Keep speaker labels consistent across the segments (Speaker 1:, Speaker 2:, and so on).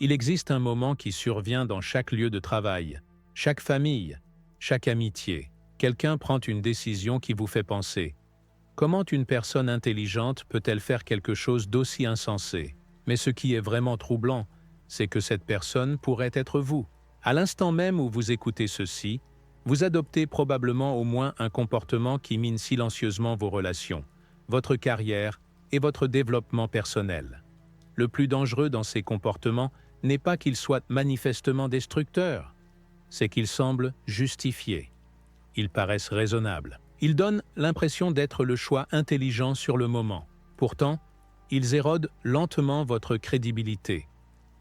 Speaker 1: Il existe un moment qui survient dans chaque lieu de travail, chaque famille, chaque amitié. Quelqu'un prend une décision qui vous fait penser. Comment une personne intelligente peut-elle faire quelque chose d'aussi insensé? Mais ce qui est vraiment troublant, c'est que cette personne pourrait être vous. À l'instant même où vous écoutez ceci, vous adoptez probablement au moins un comportement qui mine silencieusement vos relations, votre carrière et votre développement personnel. Le plus dangereux dans ces comportements n'est pas qu'ils soient manifestement destructeurs, c'est qu'ils semblent justifiés. Ils paraissent raisonnables. Ils donnent l'impression d'être le choix intelligent sur le moment. Pourtant, ils érodent lentement votre crédibilité,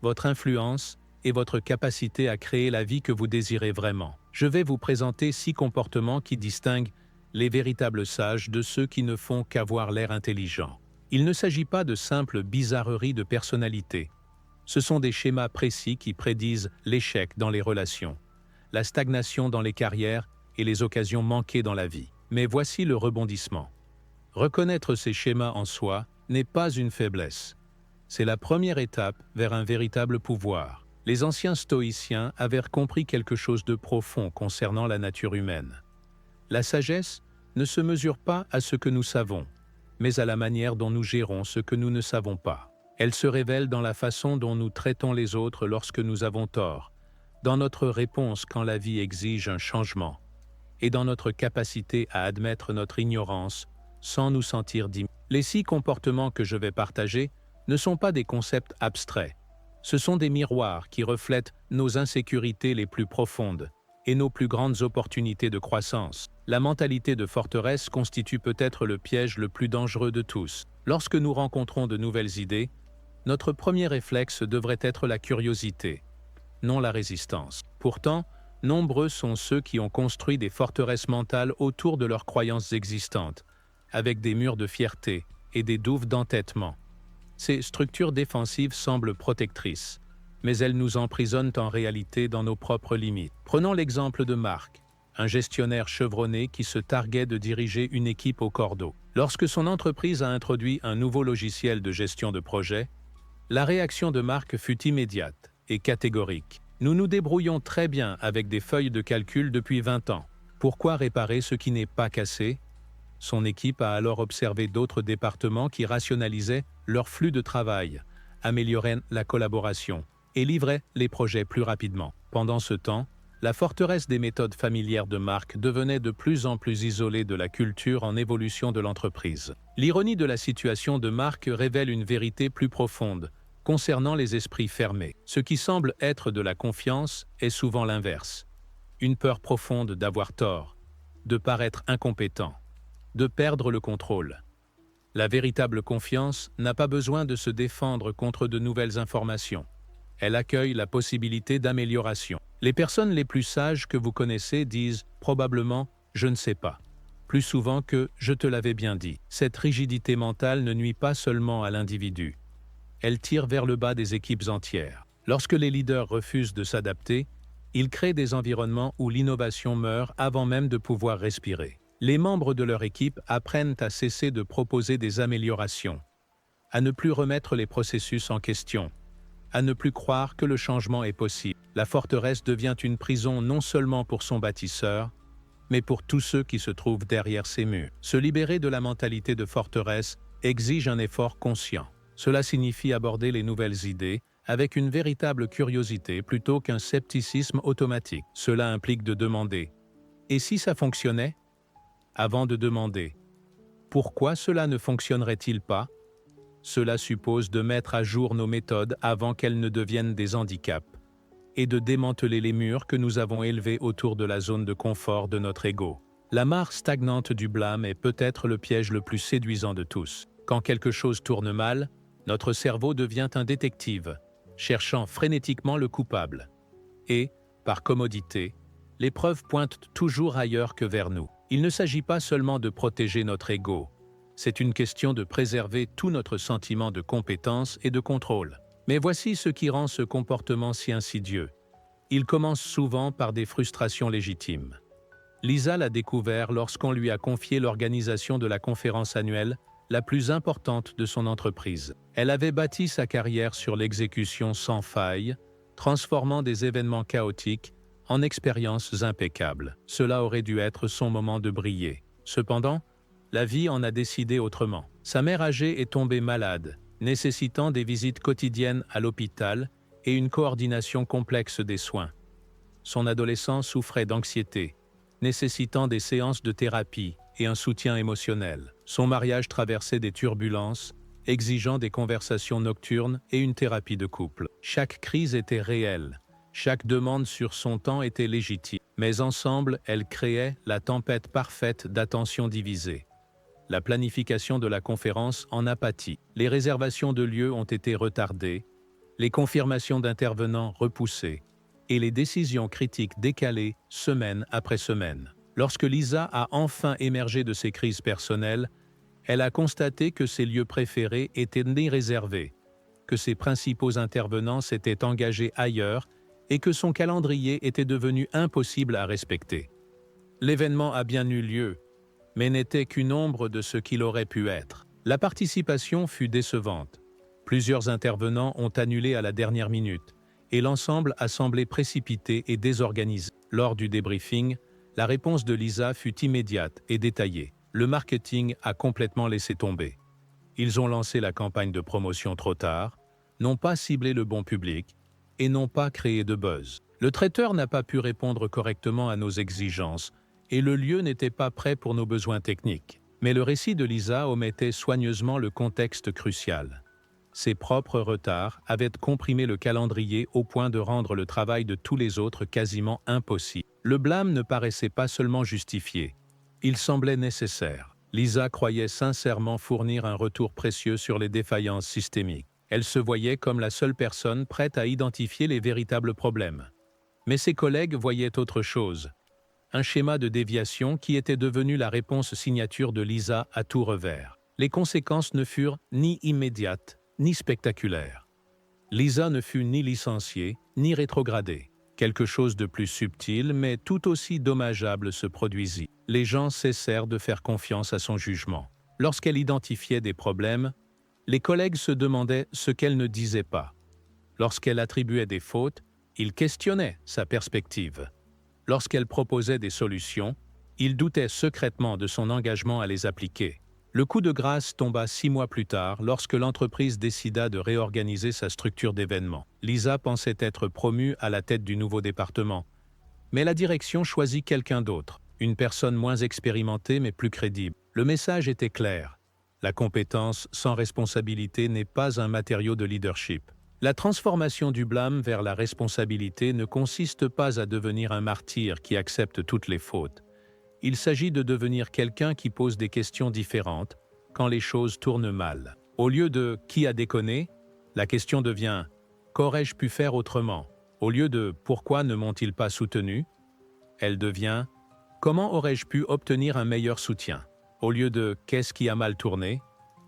Speaker 1: votre influence et votre capacité à créer la vie que vous désirez vraiment. Je vais vous présenter 6 comportements qui distinguent les véritables sages de ceux qui ne font qu'avoir l'air intelligent. Il ne s'agit pas de simples bizarreries de personnalité. Ce sont des schémas précis qui prédisent l'échec dans les relations, la stagnation dans les carrières et les occasions manquées dans la vie. Mais voici le rebondissement. Reconnaître ces schémas en soi n'est pas une faiblesse. C'est la première étape vers un véritable pouvoir. Les anciens stoïciens avaient compris quelque chose de profond concernant la nature humaine. La sagesse ne se mesure pas à ce que nous savons, mais à la manière dont nous gérons ce que nous ne savons pas. Elle se révèle dans la façon dont nous traitons les autres lorsque nous avons tort, dans notre réponse quand la vie exige un changement, et dans notre capacité à admettre notre ignorance sans nous sentir diminués. Les 6 comportements que je vais partager ne sont pas des concepts abstraits. Ce sont des miroirs qui reflètent nos insécurités les plus profondes et nos plus grandes opportunités de croissance. La mentalité de forteresse constitue peut-être le piège le plus dangereux de tous. Lorsque nous rencontrons de nouvelles idées, notre premier réflexe devrait être la curiosité, non la résistance. Pourtant, nombreux sont ceux qui ont construit des forteresses mentales autour de leurs croyances existantes, avec des murs de fierté et des douves d'entêtement. Ces structures défensives semblent protectrices, mais elles nous emprisonnent en réalité dans nos propres limites. Prenons l'exemple de Marc, un gestionnaire chevronné qui se targuait de diriger une équipe au cordeau. Lorsque son entreprise a introduit un nouveau logiciel de gestion de projet, la réaction de Marc fut immédiate et catégorique. « Nous nous débrouillons très bien avec des feuilles de calcul depuis 20 ans. Pourquoi réparer ce qui n'est pas cassé ?» Son équipe a alors observé d'autres départements qui rationalisaient leur flux de travail, amélioraient la collaboration et livraient les projets plus rapidement. Pendant ce temps, la forteresse des méthodes familières de Marc devenait de plus en plus isolée de la culture en évolution de l'entreprise. L'ironie de la situation de Marc révèle une vérité plus profonde concernant les esprits fermés. Ce qui semble être de la confiance est souvent l'inverse. Une peur profonde d'avoir tort, de paraître incompétent, de perdre le contrôle. La véritable confiance n'a pas besoin de se défendre contre de nouvelles informations. Elle accueille la possibilité d'amélioration. Les personnes les plus sages que vous connaissez disent probablement « je ne sais pas », plus souvent que « je te l'avais bien dit ». Cette rigidité mentale ne nuit pas seulement à l'individu. Elle tire vers le bas des équipes entières. Lorsque les leaders refusent de s'adapter, ils créent des environnements où l'innovation meurt avant même de pouvoir respirer. Les membres de leur équipe apprennent à cesser de proposer des améliorations, à ne plus remettre les processus en question, à ne plus croire que le changement est possible. La forteresse devient une prison non seulement pour son bâtisseur, mais pour tous ceux qui se trouvent derrière ses murs. Se libérer de la mentalité de forteresse exige un effort conscient. Cela signifie aborder les nouvelles idées avec une véritable curiosité plutôt qu'un scepticisme automatique. Cela implique de demander « et si ça fonctionnait ?» avant de demander « pourquoi cela ne fonctionnerait-il pas ?» Cela suppose de mettre à jour nos méthodes avant qu'elles ne deviennent des handicaps et de démanteler les murs que nous avons élevés autour de la zone de confort de notre ego. La mare stagnante du blâme est peut-être le piège le plus séduisant de tous. Quand quelque chose tourne mal, notre cerveau devient un détective, cherchant frénétiquement le coupable. Et, par commodité, les preuves pointent toujours ailleurs que vers nous. Il ne s'agit pas seulement de protéger notre ego, c'est une question de préserver tout notre sentiment de compétence et de contrôle. Mais voici ce qui rend ce comportement si insidieux. Il commence souvent par des frustrations légitimes. Lisa l'a découvert lorsqu'on lui a confié l'organisation de la conférence annuelle la plus importante de son entreprise. Elle avait bâti sa carrière sur l'exécution sans faille, transformant des événements chaotiques en expériences impeccables. Cela aurait dû être son moment de briller. Cependant, la vie en a décidé autrement. Sa mère âgée est tombée malade, nécessitant des visites quotidiennes à l'hôpital et une coordination complexe des soins. Son adolescent souffrait d'anxiété, nécessitant des séances de thérapie et un soutien émotionnel. Son mariage traversait des turbulences, exigeant des conversations nocturnes et une thérapie de couple. Chaque crise était réelle, chaque demande sur son temps était légitime, mais ensemble, elles créaient la tempête parfaite d'attention divisée. La planification de la conférence en a pâti. Les réservations de lieux ont été retardées, les confirmations d'intervenants repoussées, et les décisions critiques décalées semaine après semaine. Lorsque Lisa a enfin émergé de ses crises personnelles, elle a constaté que ses lieux préférés étaient réservés, que ses principaux intervenants s'étaient engagés ailleurs et que son calendrier était devenu impossible à respecter. L'événement a bien eu lieu, mais n'était qu'une ombre de ce qu'il aurait pu être. La participation fut décevante. Plusieurs intervenants ont annulé à la dernière minute, et l'ensemble a semblé précipité et désorganisé. Lors du débriefing, la réponse de Lisa fut immédiate et détaillée. Le marketing a complètement laissé tomber. Ils ont lancé la campagne de promotion trop tard, n'ont pas ciblé le bon public et n'ont pas créé de buzz. Le traiteur n'a pas pu répondre correctement à nos exigences et le lieu n'était pas prêt pour nos besoins techniques. Mais le récit de Lisa omettait soigneusement le contexte crucial. Ses propres retards avaient comprimé le calendrier au point de rendre le travail de tous les autres quasiment impossible. Le blâme ne paraissait pas seulement justifié, il semblait nécessaire. Lisa croyait sincèrement fournir un retour précieux sur les défaillances systémiques. Elle se voyait comme la seule personne prête à identifier les véritables problèmes. Mais ses collègues voyaient autre chose. Un schéma de déviation qui était devenu la réponse signature de Lisa à tout revers. Les conséquences ne furent ni immédiates, ni spectaculaires. Lisa ne fut ni licenciée, ni rétrogradée. Quelque chose de plus subtil, mais tout aussi dommageable se produisit. Les gens cessèrent de faire confiance à son jugement. Lorsqu'elle identifiait des problèmes, les collègues se demandaient ce qu'elle ne disait pas. Lorsqu'elle attribuait des fautes, ils questionnaient sa perspective. Lorsqu'elle proposait des solutions, ils doutaient secrètement de son engagement à les appliquer. Le coup de grâce tomba 6 mois plus tard lorsque l'entreprise décida de réorganiser sa structure d'événements. Lisa pensait être promue à la tête du nouveau département, mais la direction choisit quelqu'un d'autre, une personne moins expérimentée mais plus crédible. Le message était clair. La compétence sans responsabilité n'est pas un matériau de leadership. La transformation du blâme vers la responsabilité ne consiste pas à devenir un martyr qui accepte toutes les fautes. Il s'agit de devenir quelqu'un qui pose des questions différentes quand les choses tournent mal. Au lieu de « qui a déconné ?», la question devient « qu'aurais-je pu faire autrement ?» Au lieu de « pourquoi ne m'ont-ils pas soutenu ?», elle devient « comment aurais-je pu obtenir un meilleur soutien ?» Au lieu de « qu'est-ce qui a mal tourné ?»,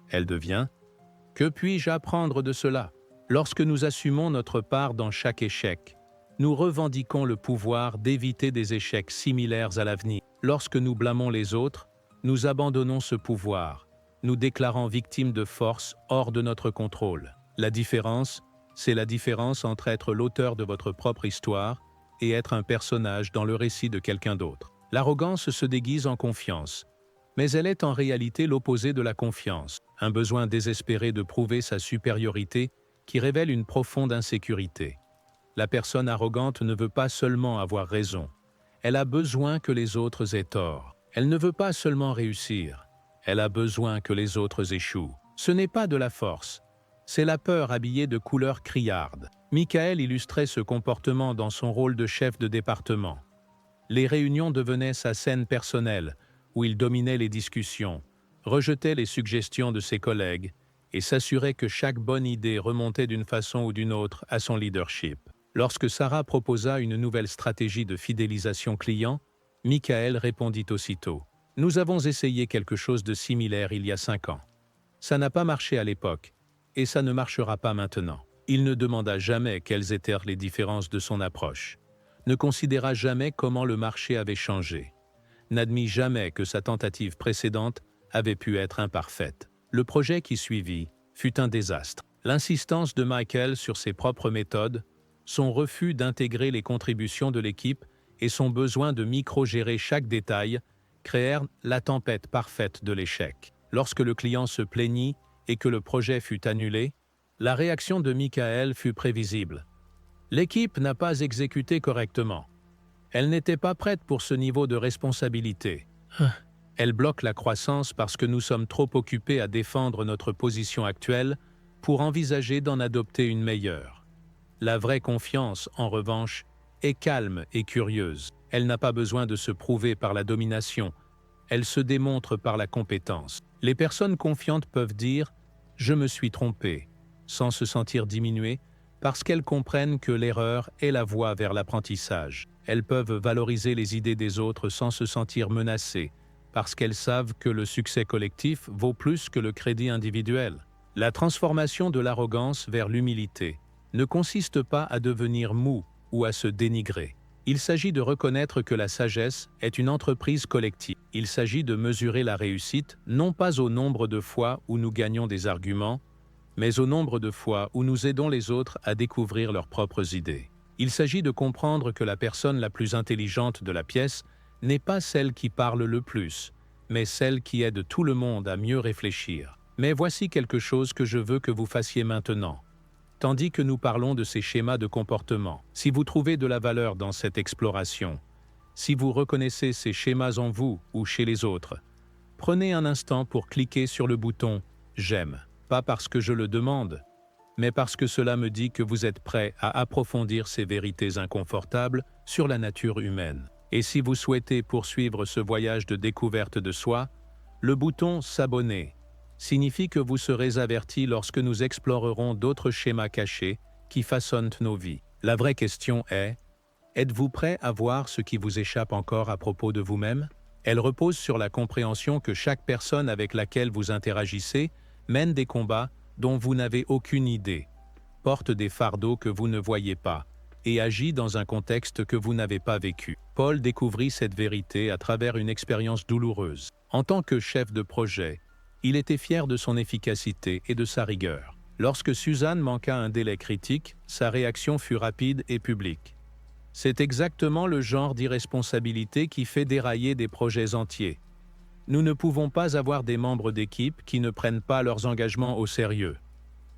Speaker 1: elle devient « que puis-je apprendre de cela ?» Lorsque nous assumons notre part dans chaque échec, nous revendiquons le pouvoir d'éviter des échecs similaires à l'avenir. Lorsque nous blâmons les autres, nous abandonnons ce pouvoir, nous déclarant victimes de forces hors de notre contrôle. La différence, c'est la différence entre être l'auteur de votre propre histoire et être un personnage dans le récit de quelqu'un d'autre. L'arrogance se déguise en confiance, mais elle est en réalité l'opposé de la confiance, un besoin désespéré de prouver sa supériorité qui révèle une profonde insécurité. La personne arrogante ne veut pas seulement avoir raison, elle a besoin que les autres aient tort. Elle ne veut pas seulement réussir, elle a besoin que les autres échouent. Ce n'est pas de la force, c'est la peur habillée de couleurs criardes. Michael illustrait ce comportement dans son rôle de chef de département. Les réunions devenaient sa scène personnelle, où il dominait les discussions, rejetait les suggestions de ses collègues et s'assurait que chaque bonne idée remontait d'une façon ou d'une autre à son leadership. Lorsque Sarah proposa une nouvelle stratégie de fidélisation client, Michael répondit aussitôt « Nous avons essayé quelque chose de similaire il y a 5 ans. Ça n'a pas marché à l'époque, et ça ne marchera pas maintenant. » Il ne demanda jamais quelles étaient les différences de son approche, ne considéra jamais comment le marché avait changé, n'admit jamais que sa tentative précédente avait pu être imparfaite. Le projet qui suivit fut un désastre. L'insistance de Michael sur ses propres méthodes, son refus d'intégrer les contributions de l'équipe et son besoin de micro-gérer chaque détail créèrent la tempête parfaite de l'échec. Lorsque le client se plaignit et que le projet fut annulé, la réaction de Michael fut prévisible. L'équipe n'a pas exécuté correctement. Elle n'était pas prête pour ce niveau de responsabilité. Elle bloque la croissance parce que nous sommes trop occupés à défendre notre position actuelle pour envisager d'en adopter une meilleure. La vraie confiance, en revanche, est calme et curieuse. Elle n'a pas besoin de se prouver par la domination. Elle se démontre par la compétence. Les personnes confiantes peuvent dire « je me suis trompé » sans se sentir diminuées parce qu'elles comprennent que l'erreur est la voie vers l'apprentissage. Elles peuvent valoriser les idées des autres sans se sentir menacées parce qu'elles savent que le succès collectif vaut plus que le crédit individuel. La transformation de l'arrogance vers l'humilité ne consiste pas à devenir mou ou à se dénigrer. Il s'agit de reconnaître que la sagesse est une entreprise collective. Il s'agit de mesurer la réussite non pas au nombre de fois où nous gagnons des arguments, mais au nombre de fois où nous aidons les autres à découvrir leurs propres idées. Il s'agit de comprendre que la personne la plus intelligente de la pièce n'est pas celle qui parle le plus, mais celle qui aide tout le monde à mieux réfléchir. Mais voici quelque chose que je veux que vous fassiez maintenant. Tandis que nous parlons de ces schémas de comportement, si vous trouvez de la valeur dans cette exploration, si vous reconnaissez ces schémas en vous ou chez les autres, prenez un instant pour cliquer sur le bouton « J'aime », pas parce que je le demande, mais parce que cela me dit que vous êtes prêt à approfondir ces vérités inconfortables sur la nature humaine. Et si vous souhaitez poursuivre ce voyage de découverte de soi, le bouton « S'abonner » signifie que vous serez averti lorsque nous explorerons d'autres schémas cachés qui façonnent nos vies. La vraie question est, êtes-vous prêt à voir ce qui vous échappe encore à propos de vous-même? Elle repose sur la compréhension que chaque personne avec laquelle vous interagissez mène des combats dont vous n'avez aucune idée, porte des fardeaux que vous ne voyez pas et agit dans un contexte que vous n'avez pas vécu. Paul découvrit cette vérité à travers une expérience douloureuse. En tant que chef de projet, il était fier de son efficacité et de sa rigueur. Lorsque Suzanne manqua un délai critique, sa réaction fut rapide et publique. C'est exactement le genre d'irresponsabilité qui fait dérailler des projets entiers. Nous ne pouvons pas avoir des membres d'équipe qui ne prennent pas leurs engagements au sérieux.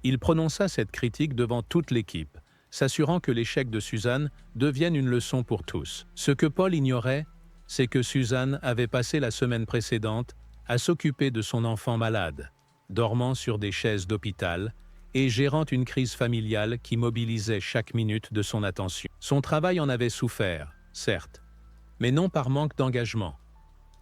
Speaker 1: Il prononça cette critique devant toute l'équipe, s'assurant que l'échec de Suzanne devienne une leçon pour tous. Ce que Paul ignorait, c'est que Suzanne avait passé la semaine précédente à s'occuper de son enfant malade, dormant sur des chaises d'hôpital et gérant une crise familiale qui mobilisait chaque minute de son attention. Son travail en avait souffert, certes, mais non par manque d'engagement,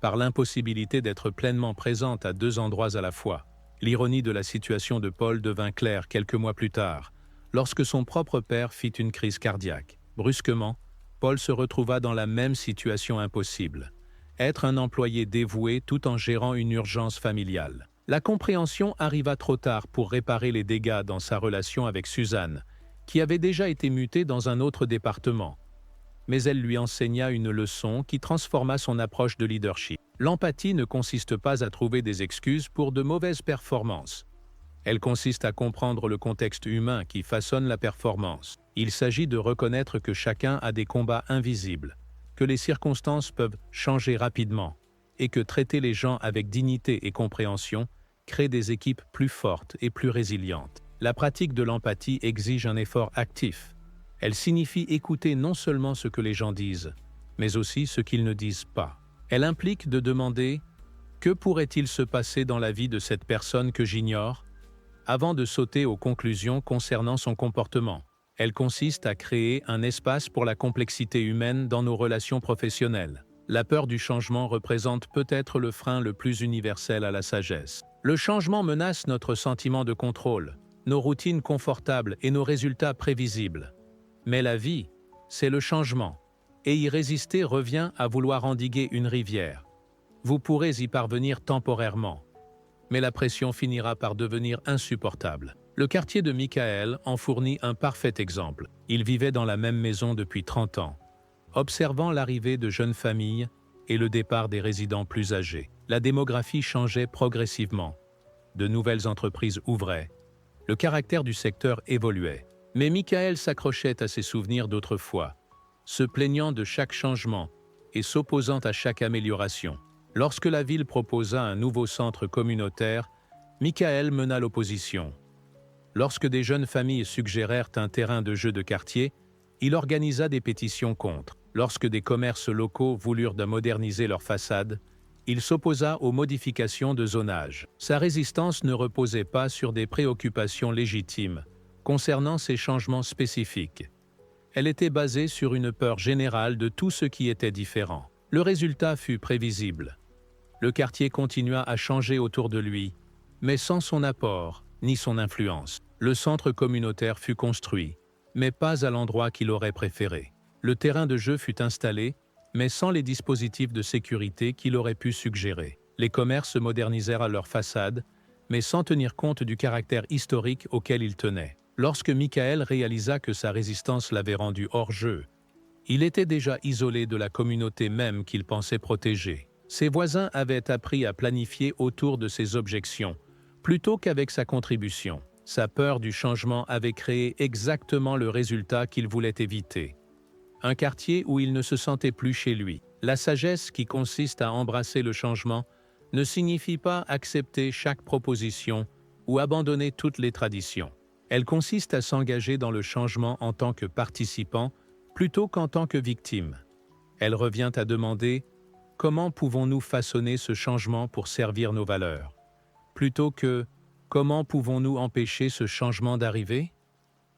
Speaker 1: par l'impossibilité d'être pleinement présente à deux endroits à la fois. L'ironie de la situation de Paul devint claire quelques mois plus tard, lorsque son propre père fit une crise cardiaque. Brusquement, Paul se retrouva dans la même situation impossible. Être un employé dévoué tout en gérant une urgence familiale. La compréhension arriva trop tard pour réparer les dégâts dans sa relation avec Suzanne, qui avait déjà été mutée dans un autre département. Mais elle lui enseigna une leçon qui transforma son approche de leadership. L'empathie ne consiste pas à trouver des excuses pour de mauvaises performances. Elle consiste à comprendre le contexte humain qui façonne la performance. Il s'agit de reconnaître que chacun a des combats invisibles, que les circonstances peuvent changer rapidement et que traiter les gens avec dignité et compréhension crée des équipes plus fortes et plus résilientes. La pratique de l'empathie exige un effort actif. Elle signifie écouter non seulement ce que les gens disent, mais aussi ce qu'ils ne disent pas. Elle implique de demander « Que pourrait-il se passer dans la vie de cette personne que j'ignore ?» avant de sauter aux conclusions concernant son comportement. Elle consiste à créer un espace pour la complexité humaine dans nos relations professionnelles. La peur du changement représente peut-être le frein le plus universel à la sagesse. Le changement menace notre sentiment de contrôle, nos routines confortables et nos résultats prévisibles. Mais la vie, c'est le changement, et y résister revient à vouloir endiguer une rivière. Vous pourrez y parvenir temporairement, mais la pression finira par devenir insupportable. Le quartier de Michael en fournit un parfait exemple. Il vivait dans la même maison depuis 30 ans, observant l'arrivée de jeunes familles et le départ des résidents plus âgés. La démographie changeait progressivement, de nouvelles entreprises ouvraient. Le caractère du secteur évoluait. Mais Michael s'accrochait à ses souvenirs d'autrefois, se plaignant de chaque changement et s'opposant à chaque amélioration. Lorsque la ville proposa un nouveau centre communautaire, Michael mena l'opposition. Lorsque des jeunes familles suggérèrent un terrain de jeu de quartier, il organisa des pétitions contre. Lorsque des commerces locaux voulurent moderniser leur façade, il s'opposa aux modifications de zonage. Sa résistance ne reposait pas sur des préoccupations légitimes concernant ces changements spécifiques. Elle était basée sur une peur générale de tout ce qui était différent. Le résultat fut prévisible. Le quartier continua à changer autour de lui, mais sans son apport ni son influence. Le centre communautaire fut construit, mais pas à l'endroit qu'il aurait préféré. Le terrain de jeu fut installé, mais sans les dispositifs de sécurité qu'il aurait pu suggérer. Les commerces modernisèrent leur façade, mais sans tenir compte du caractère historique auquel ils tenaient. Lorsque Michael réalisa que sa résistance l'avait rendu hors jeu, il était déjà isolé de la communauté même qu'il pensait protéger. Ses voisins avaient appris à planifier autour de ses objections, plutôt qu'avec sa contribution. Sa peur du changement avait créé exactement le résultat qu'il voulait éviter. Un quartier où il ne se sentait plus chez lui. La sagesse qui consiste à embrasser le changement ne signifie pas accepter chaque proposition ou abandonner toutes les traditions. Elle consiste à s'engager dans le changement en tant que participant plutôt qu'en tant que victime. Elle revient à demander « Comment pouvons-nous façonner ce changement pour servir nos valeurs ?» plutôt que « Comment pouvons-nous empêcher ce changement d'arriver ?»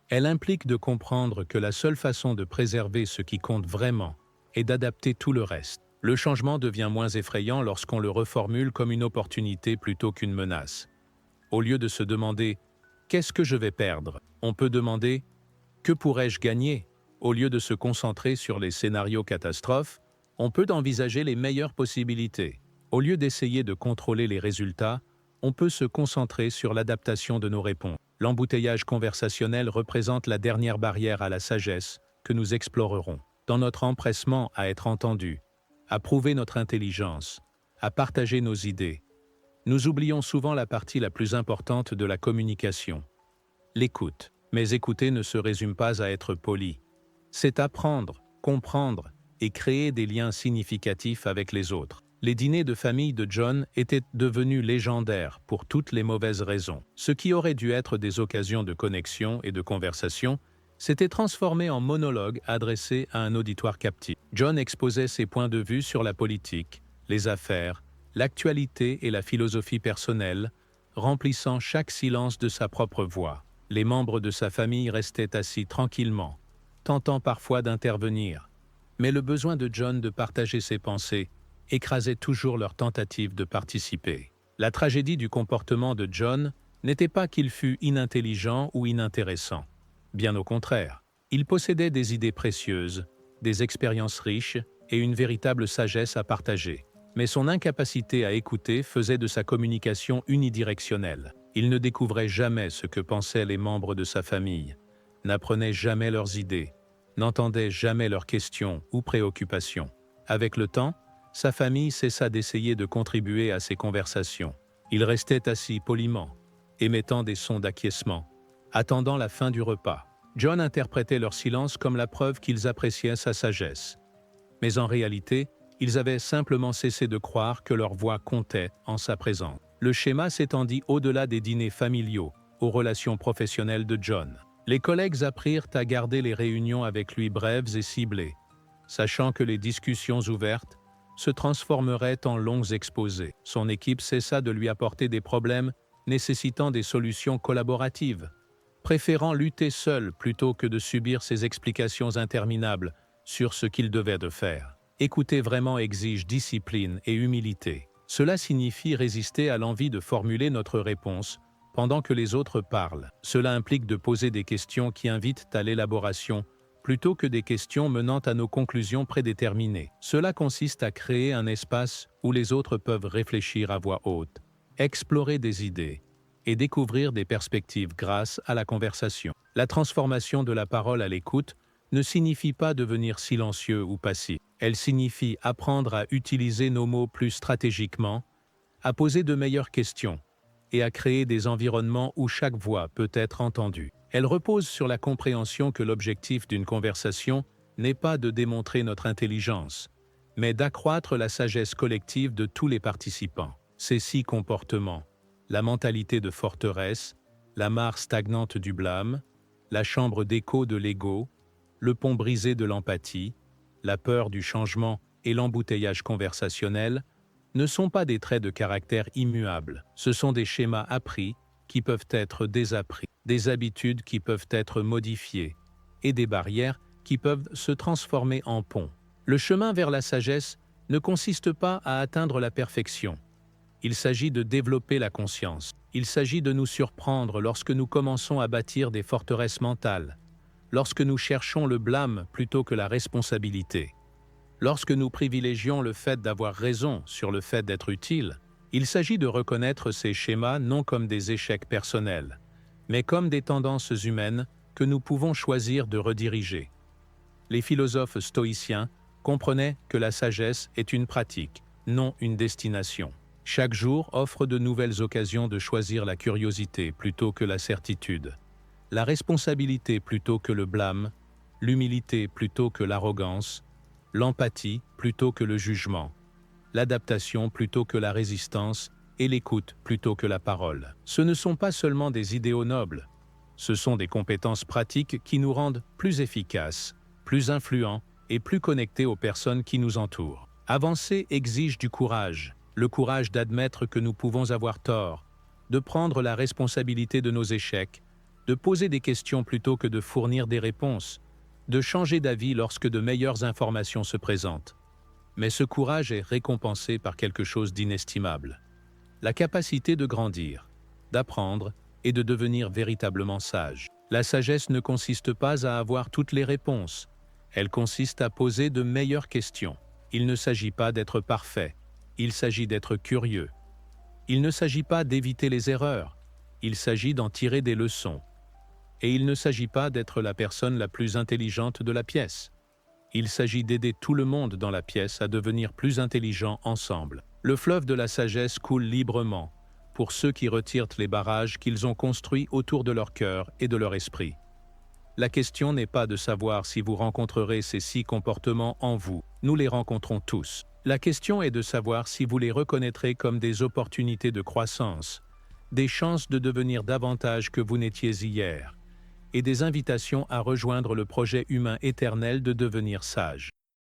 Speaker 1: Elle implique de comprendre que la seule façon de préserver ce qui compte vraiment est d'adapter tout le reste. Le changement devient moins effrayant lorsqu'on le reformule comme une opportunité plutôt qu'une menace. Au lieu de se demander « Qu'est-ce que je vais perdre ?», on peut demander « Que pourrais-je gagner ?» Au lieu de se concentrer sur les scénarios catastrophes, on peut envisager les meilleures possibilités. Au lieu d'essayer de contrôler les résultats, on peut se concentrer sur l'adaptation de nos réponses. L'embouteillage conversationnel représente la dernière barrière à la sagesse que nous explorerons. Dans notre empressement à être entendus, à prouver notre intelligence, à partager nos idées, nous oublions souvent la partie la plus importante de la communication, l'écoute. Mais écouter ne se résume pas à être poli. C'est apprendre, comprendre et créer des liens significatifs avec les autres. Les dîners de famille de John étaient devenus légendaires pour toutes les mauvaises raisons. Ce qui aurait dû être des occasions de connexion et de conversation s'était transformé en monologue adressé à un auditoire captif. John exposait ses points de vue sur la politique, les affaires, l'actualité et la philosophie personnelle, remplissant chaque silence de sa propre voix. Les membres de sa famille restaient assis tranquillement, tentant parfois d'intervenir, mais le besoin de John de partager ses pensées écrasait toujours leur tentative de participer. La tragédie du comportement de John n'était pas qu'il fût inintelligent ou inintéressant. Bien au contraire, il possédait des idées précieuses, des expériences riches et une véritable sagesse à partager. Mais son incapacité à écouter faisait de sa communication unidirectionnelle. Il ne découvrait jamais ce que pensaient les membres de sa famille, n'apprenait jamais leurs idées, n'entendait jamais leurs questions ou préoccupations. Avec le temps, sa famille cessa d'essayer de contribuer à ces conversations. Il restait assis poliment, émettant des sons d'acquiescement, attendant la fin du repas. John interprétait leur silence comme la preuve qu'ils appréciaient sa sagesse. Mais en réalité, ils avaient simplement cessé de croire que leur voix comptait en sa présence. Le schéma s'étendit au-delà des dîners familiaux, aux relations professionnelles de John. Les collègues apprirent à garder les réunions avec lui brèves et ciblées, sachant que les discussions ouvertes se transformeraient en longs exposés. Son équipe cessa de lui apporter des problèmes nécessitant des solutions collaboratives, préférant lutter seul plutôt que de subir ses explications interminables sur ce qu'il devait de faire. Écouter vraiment exige discipline et humilité. Cela signifie résister à l'envie de formuler notre réponse pendant que les autres parlent. Cela implique de poser des questions qui invitent à l'élaboration plutôt que des questions menant à nos conclusions prédéterminées. Cela consiste à créer un espace où les autres peuvent réfléchir à voix haute, explorer des idées et découvrir des perspectives grâce à la conversation. La transformation de la parole à l'écoute ne signifie pas devenir silencieux ou passif. Elle signifie apprendre à utiliser nos mots plus stratégiquement, à poser de meilleures questions et à créer des environnements où chaque voix peut être entendue. Elle repose sur la compréhension que l'objectif d'une conversation n'est pas de démontrer notre intelligence, mais d'accroître la sagesse collective de tous les participants. Ces 6 comportements, la mentalité de forteresse, la mare stagnante du blâme, la chambre d'écho de l'ego, le pont brisé de l'empathie, la peur du changement et l'embouteillage conversationnel, ne sont pas des traits de caractère immuables. Ce sont des schémas appris qui peuvent être désappris, des habitudes qui peuvent être modifiées et des barrières qui peuvent se transformer en ponts. Le chemin vers la sagesse ne consiste pas à atteindre la perfection. Il s'agit de développer la conscience. Il s'agit de nous surprendre lorsque nous commençons à bâtir des forteresses mentales, lorsque nous cherchons le blâme plutôt que la responsabilité. Lorsque nous privilégions le fait d'avoir raison sur le fait d'être utile, il s'agit de reconnaître ces schémas non comme des échecs personnels, mais comme des tendances humaines que nous pouvons choisir de rediriger. Les philosophes stoïciens comprenaient que la sagesse est une pratique, non une destination. Chaque jour offre de nouvelles occasions de choisir la curiosité plutôt que la certitude, la responsabilité plutôt que le blâme, l'humilité plutôt que l'arrogance, l'empathie plutôt que le jugement, l'adaptation plutôt que la résistance et l'écoute plutôt que la parole. Ce ne sont pas seulement des idéaux nobles, ce sont des compétences pratiques qui nous rendent plus efficaces, plus influents et plus connectés aux personnes qui nous entourent. Avancer exige du courage, le courage d'admettre que nous pouvons avoir tort, de prendre la responsabilité de nos échecs, de poser des questions plutôt que de fournir des réponses, de changer d'avis lorsque de meilleures informations se présentent. Mais ce courage est récompensé par quelque chose d'inestimable. La capacité de grandir, d'apprendre et de devenir véritablement sage. La sagesse ne consiste pas à avoir toutes les réponses. Elle consiste à poser de meilleures questions. Il ne s'agit pas d'être parfait. Il s'agit d'être curieux. Il ne s'agit pas d'éviter les erreurs. Il s'agit d'en tirer des leçons. Et il ne s'agit pas d'être la personne la plus intelligente de la pièce. Il s'agit d'aider tout le monde dans la pièce à devenir plus intelligent ensemble. Le fleuve de la sagesse coule librement pour ceux qui retirent les barrages qu'ils ont construits autour de leur cœur et de leur esprit. La question n'est pas de savoir si vous rencontrerez ces 6 comportements en vous. Nous les rencontrons tous. La question est de savoir si vous les reconnaîtrez comme des opportunités de croissance, des chances de devenir davantage que vous n'étiez hier, et des invitations à rejoindre le projet humain éternel de devenir sage.